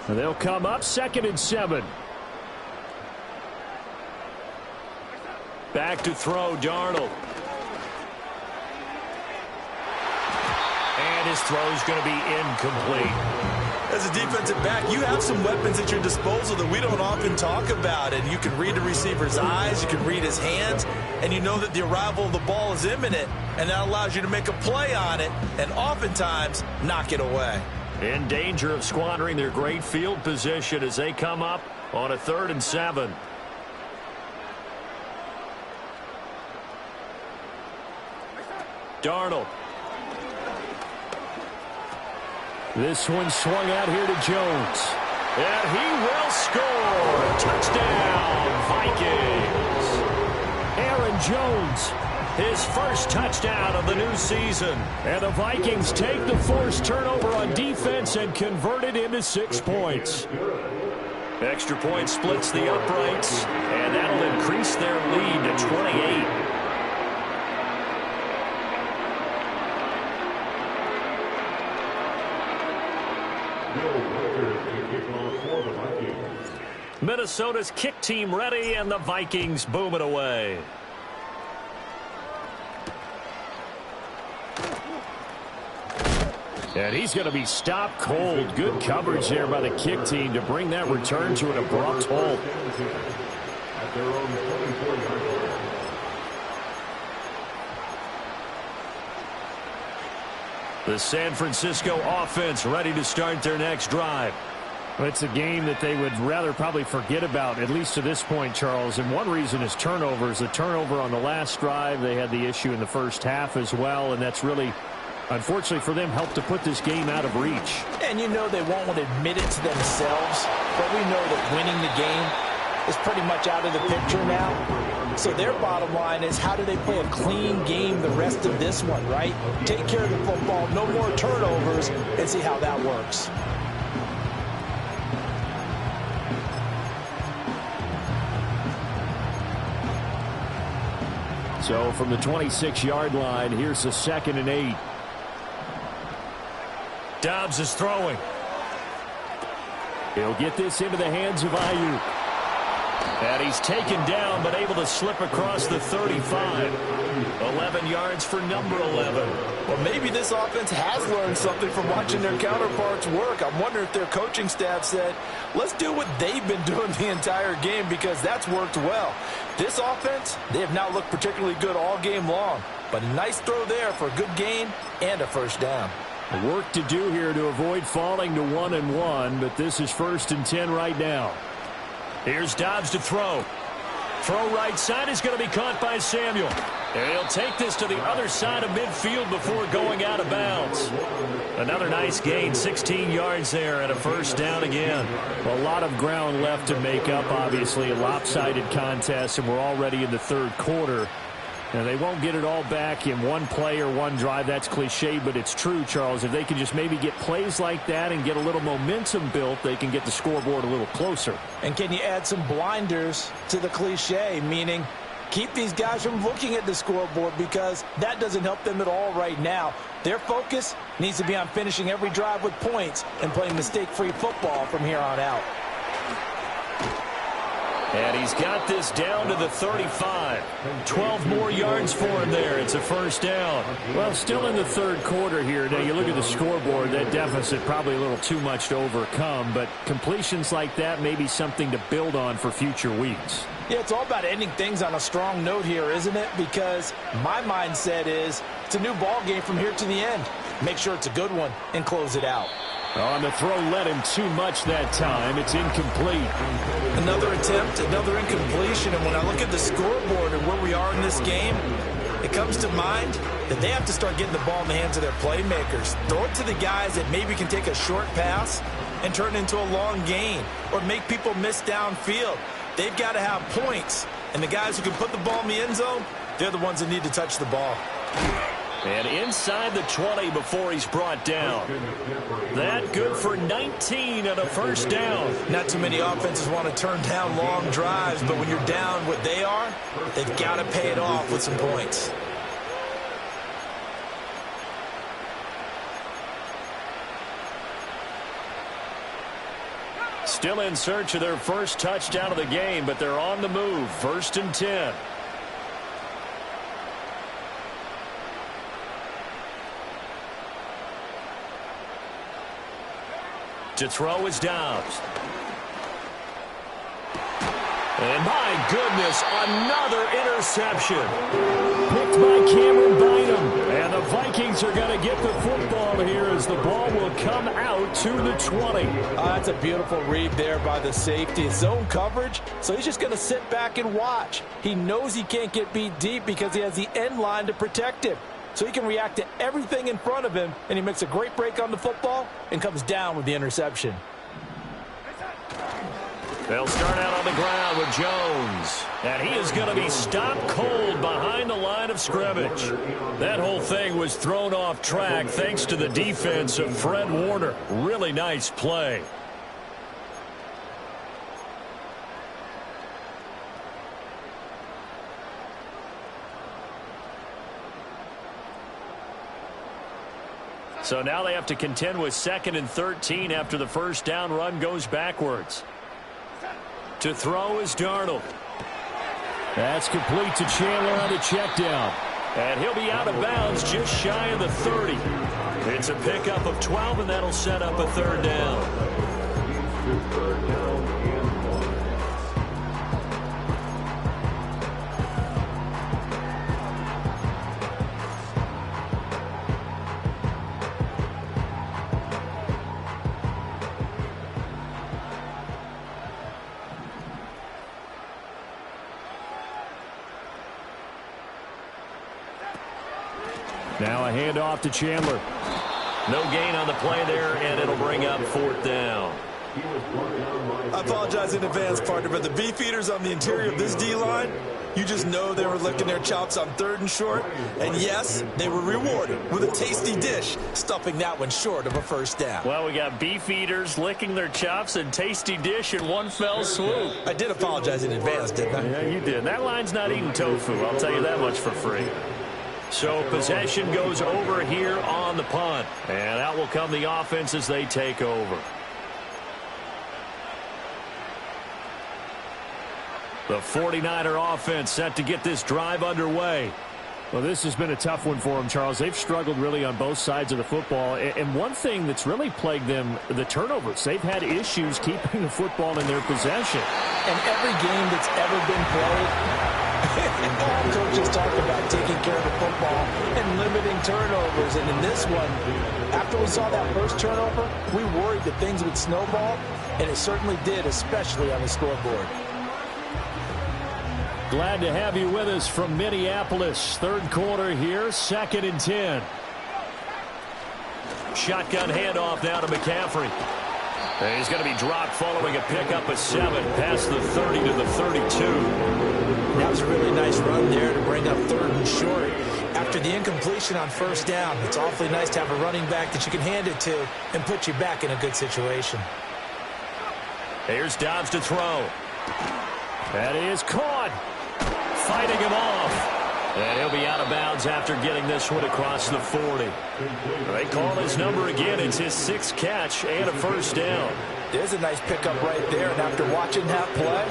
[SPEAKER 3] They'll come up 2nd and 7.
[SPEAKER 1] Back to throw, Darnold. And his throw's going to be incomplete.
[SPEAKER 2] As a defensive back, you have some weapons at your disposal that we don't often talk about. And you can read the receiver's eyes, you can read his hands, and you know that the arrival of the ball is imminent. And that allows you to make a play on it and oftentimes knock it away.
[SPEAKER 1] In danger of squandering their great field position as they come up on a 3rd and 7. Darnold.
[SPEAKER 3] This one swung out here to Jones.
[SPEAKER 1] And he will score. Touchdown, Vikings.
[SPEAKER 3] Aaron Jones.
[SPEAKER 1] His first touchdown of the new season.
[SPEAKER 3] And the Vikings take the forced turnover on defense and convert it into 6 points.
[SPEAKER 1] Extra point splits the uprights, and that'll increase their lead to 28. Minnesota's kick team ready, and the Vikings boom it away.
[SPEAKER 3] And he's going to be stopped cold. Good coverage there by the kick team to bring that return to an abrupt halt.
[SPEAKER 1] The San Francisco offense ready to start their next drive.
[SPEAKER 3] Well, it's a game that they would rather probably forget about, at least to this point, Charles. And one reason is turnovers. The turnover on the last drive, they had the issue in the first half as well, and that's really, unfortunately for them, helped to put this game out of reach.
[SPEAKER 2] And you know they won't want to admit it to themselves, but we know that winning the game is pretty much out of the picture now. So their bottom line is, how do they play a clean game the rest of this one, right? Take care of the football, no more turnovers, and see how that works.
[SPEAKER 3] So from the 26-yard line, here's the 2nd and 8.
[SPEAKER 1] Dobbs is throwing.
[SPEAKER 3] He'll get this into the hands of Ayuk.
[SPEAKER 1] And he's taken down, but able to slip across the 35. 11 yards for number 11.
[SPEAKER 2] Well, maybe this offense has learned something from watching their counterparts work. I'm wondering if their coaching staff said, let's do what they've been doing the entire game, because that's worked well. This offense, they have not looked particularly good all game long. But a nice throw there for a good gain and a first down.
[SPEAKER 3] Work to do here to avoid falling to 1-1, but this is 1st and 10 right now.
[SPEAKER 1] Here's Dobbs to throw. Throw right side is going to be caught by Samuel. And he'll take this to the other side of midfield before going out of bounds. Another nice gain, 16 yards there, and a first down again.
[SPEAKER 3] A lot of ground left to make up, obviously. A lopsided contest, and we're already in the 3rd quarter. Now, they won't get it all back in one play or one drive. That's cliche, but it's true, Charles. If they can just maybe get plays like that and get a little momentum built, they can get the scoreboard a little closer.
[SPEAKER 2] And can you add some blinders to the cliche, meaning keep these guys from looking at the scoreboard, because that doesn't help them at all right now. Their focus needs to be on finishing every drive with points and playing mistake-free football from here on out.
[SPEAKER 1] And he's got this down to the 35. 12 more yards for him there. It's a first down.
[SPEAKER 3] Well, still in the 3rd quarter here. Now, you look at the scoreboard, that deficit probably a little too much to overcome, but completions like that may be something to build on for future weeks.
[SPEAKER 2] Yeah, it's all about ending things on a strong note here, isn't it? Because my mindset is it's a new ball game from here to the end. Make sure it's a good one and close it out.
[SPEAKER 3] On the throw, led him too much that time. It's incomplete.
[SPEAKER 2] Another attempt, another incompletion. And when I look at the scoreboard and where we are in this game, it comes to mind that they have to start getting the ball in the hands of their playmakers. Throw it to the guys that maybe can take a short pass and turn it into a long gain, or make people miss downfield. They've got to have points. And the guys who can put the ball in the end zone, they're the ones that need to touch the ball.
[SPEAKER 1] And inside the 20 before he's brought down. That good for 19 and a first down.
[SPEAKER 2] Not too many offenses want to turn down long drives, but when you're down what they are, they've got to pay it off with some points.
[SPEAKER 1] Still in search of their first touchdown of the game, but they're on the move. 1st and 10. To throw is Dobbs. And my goodness, another interception.
[SPEAKER 3] Picked by Cameron Bynum. And the Vikings are going to get the football here as the ball will come out to the 20.
[SPEAKER 2] That's a beautiful read there by the safety. Zone coverage, so he's just going to sit back and watch. He knows he can't get beat deep because he has the end line to protect him. So he can react to everything in front of him, and he makes a great break on the football and comes down with the interception.
[SPEAKER 1] They'll start out on the ground with Jones. And he is going to be stopped cold behind the line of scrimmage. That whole thing was thrown off track thanks to the defense of Fred Warner. Really nice play. So now they have to contend with 2nd and 13 after the first down run goes backwards. To throw is Darnold.
[SPEAKER 3] That's complete to Chandler on the check down.
[SPEAKER 1] And he'll be out of bounds just shy of the 30. It's a pickup of 12, and that'll set up a 3rd down.
[SPEAKER 3] Now a handoff to Chandler.
[SPEAKER 1] No gain on the play there, and it'll bring up 4th down.
[SPEAKER 2] I apologize in advance, partner, but the beefeaters on the interior of this D-line, you just know they were licking their chops on 3rd and short. And yes, they were rewarded with a tasty dish, stuffing that one short of a first down.
[SPEAKER 1] Well, we got beefeaters licking their chops and tasty dish in one fell swoop.
[SPEAKER 2] I did apologize in advance, didn't I?
[SPEAKER 1] Yeah, you did. That line's not eating tofu, I'll tell you that much for free. So possession goes over here on the punt. And out will come the offense as they take over. The 49er offense set to get this drive underway.
[SPEAKER 3] Well, this has been a tough one for them, Charles. They've struggled really on both sides of the football. And one thing that's really plagued them, the turnovers. They've had issues keeping the football in their possession.
[SPEAKER 2] And every game that's ever been played, all coaches talk about taking care of the football and limiting turnovers. And in this one, after we saw that first turnover, we worried that things would snowball, and it certainly did, especially on the scoreboard.
[SPEAKER 3] Glad to have you with us from Minneapolis. Third quarter here, 2nd and 10.
[SPEAKER 1] Shotgun handoff now to McCaffrey. And he's going to be dropped following a pickup of 7 past the 30 to the 32.
[SPEAKER 2] That was a really nice run there to bring up 3rd and short. After the incompletion on first down, it's awfully nice to have a running back that you can hand it to and put you back in a good situation.
[SPEAKER 1] Here's Dobbs to throw. That is caught. Fighting him off. And he'll be out of bounds after getting this one across the 40. They call his number again. It's his 6th catch and a first down.
[SPEAKER 2] There's a nice pickup right there. And after watching that play,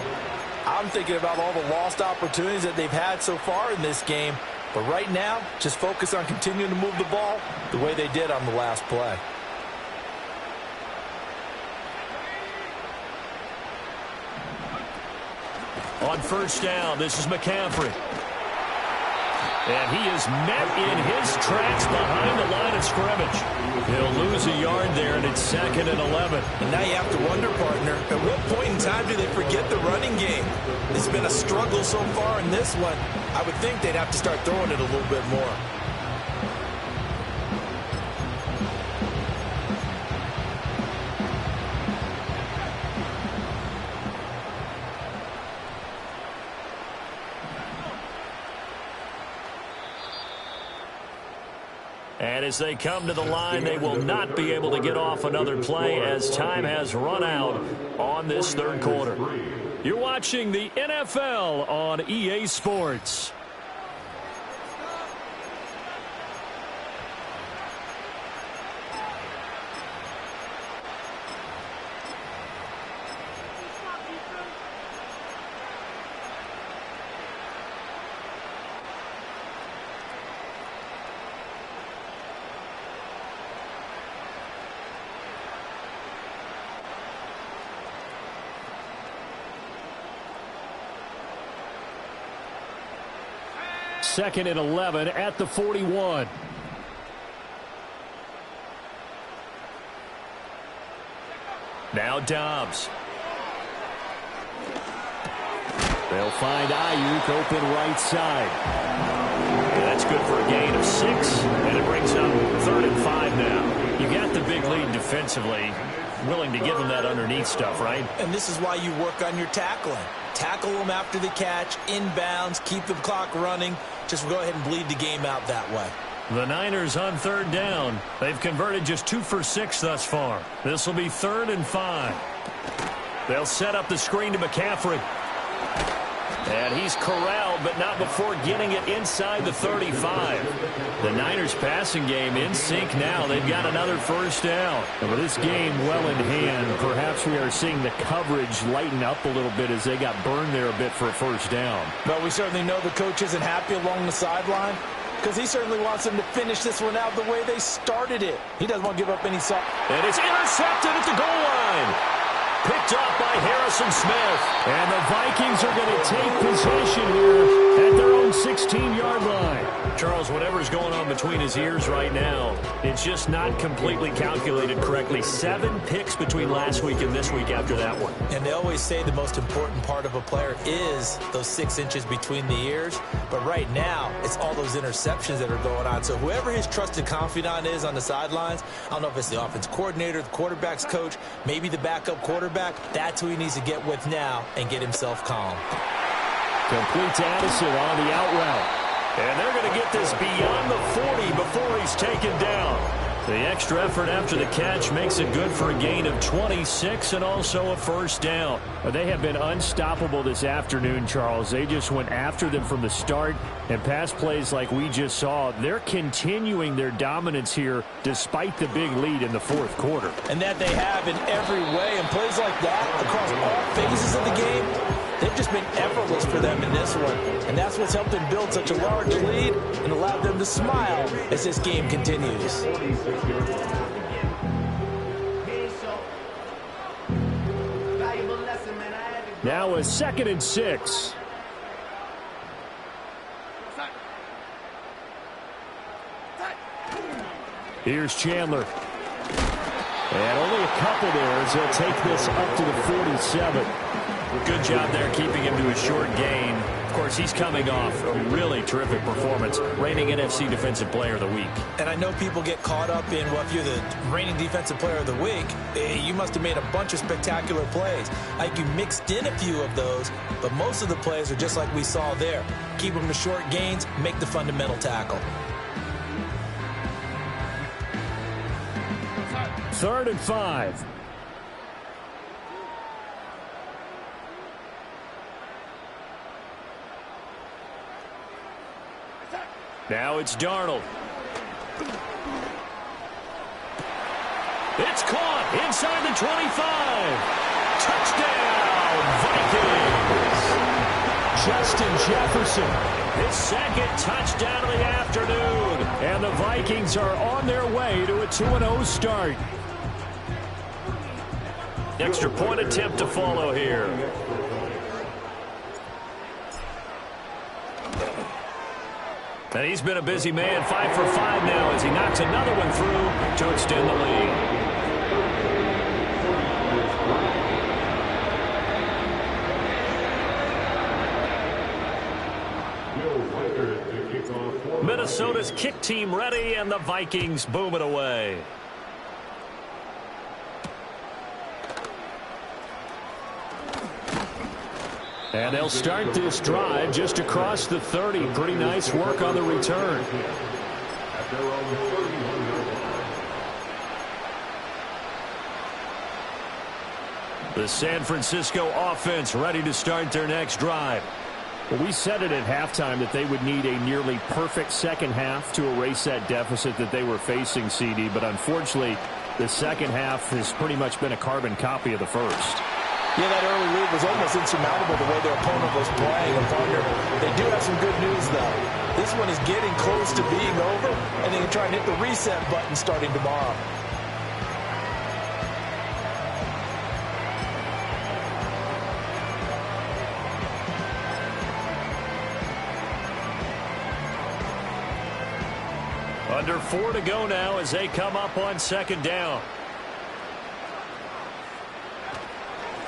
[SPEAKER 2] I'm thinking about all the lost opportunities that they've had so far in this game. But right now, just focus on continuing to move the ball the way they did on the last play.
[SPEAKER 1] On first down, this is McCaffrey. And he is met in his tracks behind the line of scrimmage. He'll lose a yard there, and it's 2nd and 11.
[SPEAKER 2] And now you have to wonder, partner, at what point in time do they forget the running game? It's been a struggle so far in this one. I would think they'd have to start throwing it a little bit more.
[SPEAKER 1] And as they come to the line, they will not be able to get off another play as time has run out on this third quarter. You're watching the NFL on EA Sports.
[SPEAKER 3] Second and 11 at the 41.
[SPEAKER 1] Now Dobbs.
[SPEAKER 3] They'll find Ayuk open right side.
[SPEAKER 1] Yeah, that's good for a gain of 6, and it brings up 3rd and 5 now. You got the big lead defensively. Willing to give them that underneath stuff, right?
[SPEAKER 2] And this is why you work on your tackling. Tackle them after the catch, inbounds, keep the clock running. Just go ahead and bleed the game out that way.
[SPEAKER 1] The Niners on 3rd down. They've converted just 2 for 6 thus far. This will be 3rd and 5. They'll set up the screen to McCaffrey. And he's corralled, but not before getting it inside the 35. The Niners passing game in sync now. They've got another first down.
[SPEAKER 3] And with this game well in hand, perhaps we are seeing the coverage lighten up a little bit as they got burned there a bit for a first down.
[SPEAKER 2] But we certainly know the coach isn't happy along the sideline because he certainly wants them to finish this one out the way they started it. He doesn't want to give up any side.
[SPEAKER 1] And it's intercepted at the goal line. Picked up by Harrison Smith.
[SPEAKER 3] And the Vikings are going to take possession here at their own 16-yard line.
[SPEAKER 1] Charles, whatever's going on between his ears right now, it's just not completely calculated correctly. 7 picks between last week and this week after that one.
[SPEAKER 2] And they always say the most important part of a player is those 6 inches between the ears. But right now, it's all those interceptions that are going on. So whoever his trusted confidant is on the sidelines, I don't know if it's the offense coordinator, the quarterback's coach, maybe the backup quarterback, that's who he needs to get with now and get himself calm.
[SPEAKER 3] Complete to Addison on the out route.
[SPEAKER 1] And they're going to get this beyond the 40 before he's taken down. The extra effort after the catch makes it good for a gain of 26 and also a first down.
[SPEAKER 3] They have been unstoppable this afternoon, Charles. They just went after them from the start, and pass plays like we just saw, they're continuing their dominance here despite the big lead in the fourth quarter.
[SPEAKER 2] And that they have in every way, and plays like that across all phases of the game, they've just been effortless for them in this one. And that's what's helped them build such a large lead and allowed them to smile as this game continues.
[SPEAKER 3] Now a 2nd and 6. Here's Chandler. And only a couple there as he'll take this up to the 47.
[SPEAKER 1] Good job there keeping him to a short gain. Of course, he's coming off a really terrific performance, reigning NFC Defensive Player of the Week.
[SPEAKER 2] And I know people get caught up in, well, if you're the reigning Defensive Player of the Week, you must have made a bunch of spectacular plays. Like you mixed in a few of those, but most of the plays are just like we saw there. Keep them to short gains, make the fundamental tackle.
[SPEAKER 3] 3rd and 5.
[SPEAKER 1] Now it's Darnold. It's caught inside the 25. Touchdown, Vikings. Justin Jefferson, his 2nd touchdown of the afternoon.
[SPEAKER 3] And the Vikings are on their way to a 2-0 start.
[SPEAKER 1] Extra point attempt to follow here. And he's been a busy man, 5 for 5 now as he knocks another one through to extend the lead. Minnesota's kick team ready, and the Vikings boom it away.
[SPEAKER 3] And they'll start this drive just across the 30. Pretty nice work on the return.
[SPEAKER 1] The San Francisco offense ready to start their next drive.
[SPEAKER 3] Well, we said it at halftime that they would need a nearly perfect second half to erase that deficit that they were facing, CD. But unfortunately, the second half has pretty much been a carbon copy of the first.
[SPEAKER 2] Yeah, that early lead was almost insurmountable the way their opponent was playing. And partner, they do have some good news, though. This one is getting close to being over, and they can try and hit the reset button starting tomorrow.
[SPEAKER 1] Under 4 to go now as they come up on 2nd down.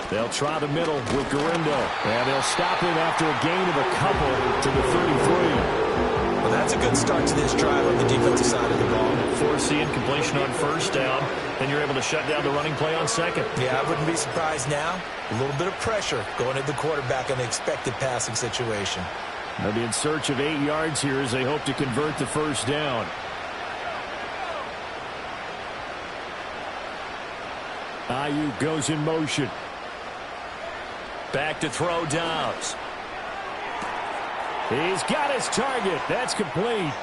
[SPEAKER 3] They'll try the middle with Garindo. And they'll stop him after a gain of a couple to the 33.
[SPEAKER 2] Well, that's a good start to this drive on the defensive side of the ball.
[SPEAKER 1] Force the incompletion on 1st down. Then you're able to shut down the running play on 2nd.
[SPEAKER 2] Yeah, I wouldn't be surprised now. A little bit of pressure going at the quarterback in the expected passing situation.
[SPEAKER 3] They'll be in search of 8 yards here as they hope to convert the 1st down. Ayuk goes in motion.
[SPEAKER 1] Back to throw Dobbs.
[SPEAKER 3] He's got his target. That's complete.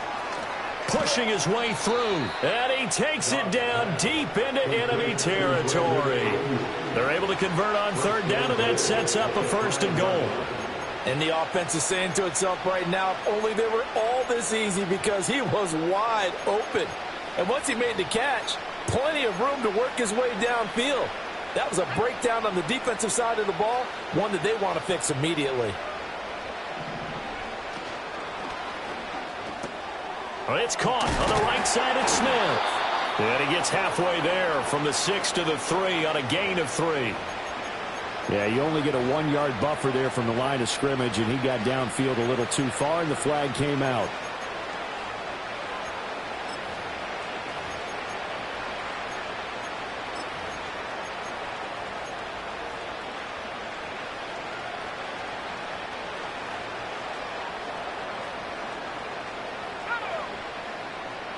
[SPEAKER 1] Pushing his way through. And he takes it down deep into enemy territory. They're able to convert on 3rd down, and that sets up a 1st and goal.
[SPEAKER 2] And the offense is saying to itself right now, if only they were all this easy, because he was wide open. And once he made the catch, plenty of room to work his way downfield. That was a breakdown on the defensive side of the ball, one that they want to fix immediately.
[SPEAKER 1] Well, it's caught on the right side at Smith. And he gets halfway there from the 6 to the 3 on a gain of 3.
[SPEAKER 3] Yeah, you only get a 1-yard buffer there from the line of scrimmage, and he got downfield a little too far, and the flag came out.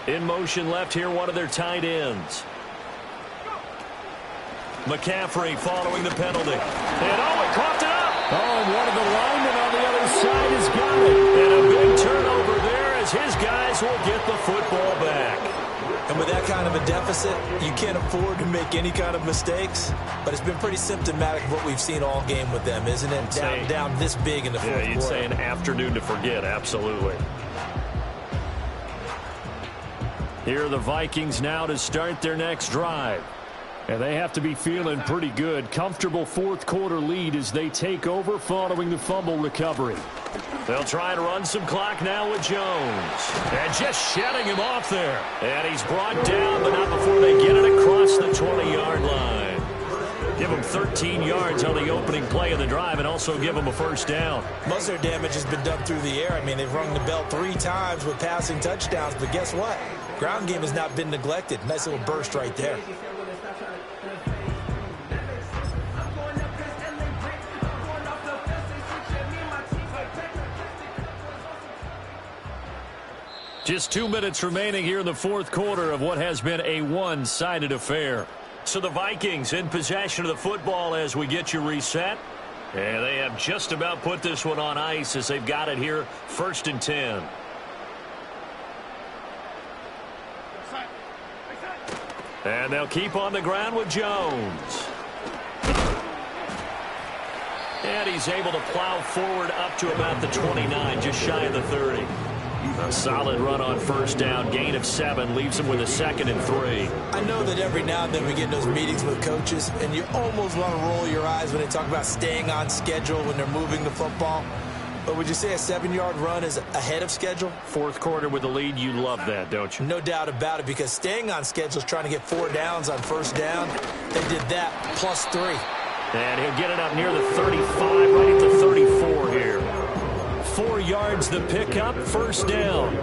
[SPEAKER 1] In motion left here, one of their tight ends. McCaffrey following the penalty. And he coughed it up.
[SPEAKER 3] Oh, and one of the linemen on the other side has got it.
[SPEAKER 1] And a big turnover there as his guys will get the football back.
[SPEAKER 2] And with that kind of a deficit, you can't afford to make any kind of mistakes. But it's been pretty symptomatic of what we've seen all game with them, isn't it? Down this big in the fourth quarter.
[SPEAKER 1] Yeah, you'd say an afternoon to forget, absolutely. Here are the Vikings now to start their next drive. And they have to be feeling pretty good. Comfortable fourth quarter lead as they take over following the fumble recovery. They'll try to run some clock now with Jones. And just shedding him off there. And he's brought down, but not before they get it across the 20-yard line. Give them 13 yards on the opening play of the drive and also give them a first down.
[SPEAKER 2] Most of their damage has been done through the air. I mean, they've rung the bell 3 times with passing touchdowns, but guess what? Ground game has not been neglected. Nice little burst right there.
[SPEAKER 1] Just 2 minutes remaining here in the fourth quarter of what has been a one-sided affair. So the Vikings in possession of the football as we get you reset. And they have just about put this one on ice as they've got it here, 1st and 10. And they'll keep on the ground with Jones. And he's able to plow forward up to about the 29, just shy of the 30. A solid run on first down, gain of 7, leaves him with a 2nd and 3.
[SPEAKER 2] I know that every now and then we get in those meetings with coaches, and you almost want to roll your eyes when they talk about staying on schedule when they're moving the football. But would you say a 7-yard run is ahead of schedule?
[SPEAKER 1] Fourth quarter with the lead, you love that, don't you?
[SPEAKER 2] No doubt about it, because staying on schedule is trying to get 4 downs on first down. They did that, plus 3.
[SPEAKER 1] And he'll get it up near the 35, right at the 34 here. 4 yards the pickup, first down.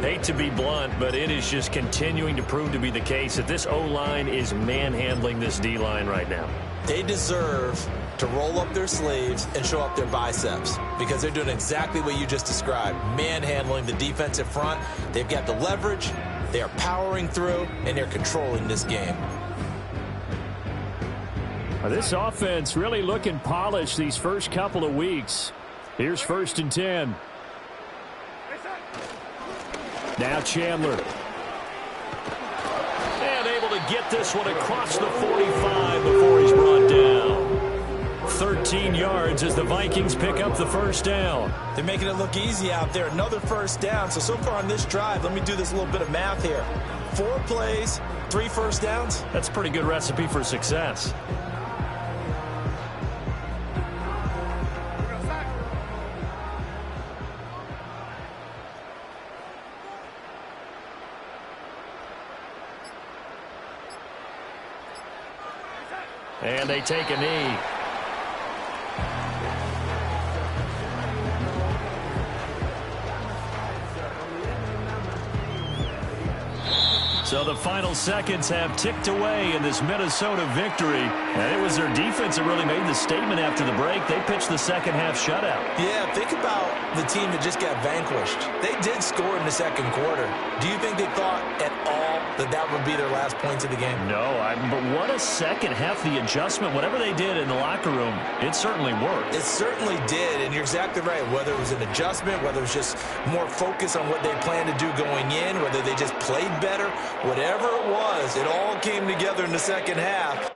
[SPEAKER 1] Hate to be blunt, but it is just continuing to prove to be the case that this O-line is manhandling this D-line right now.
[SPEAKER 2] They deserve to roll up their sleeves and show up their biceps because they're doing exactly what you just described, manhandling the defensive front. They've got the leverage, they are powering through, and they're controlling this game.
[SPEAKER 3] This offense really looking polished these first couple of weeks. Here's 1st and 10. Now Chandler.
[SPEAKER 1] And able to get this one across the 45 before he's brought down. 13 yards as the Vikings pick up the first down.
[SPEAKER 2] They're making it look easy out there. Another first down. So far on this drive, let me do this little bit of math here. 4 plays, 3 first downs.
[SPEAKER 1] That's a pretty good recipe for success. And they take a knee. So the final seconds have ticked away in this Minnesota victory. And it was their defense that really made the statement after the break. They pitched the second half shutout.
[SPEAKER 2] Yeah, think about the team that just got vanquished. They did score in the second quarter. Do you think they thought at all that that would be their last points of the game?
[SPEAKER 1] No, but what a second half. The adjustment, whatever they did in the locker room, it certainly worked.
[SPEAKER 2] It certainly did, and you're exactly right. Whether it was an adjustment, whether it was just more focus on what they planned to do going in, whether they just played better, whatever it was, it all came together in the second half.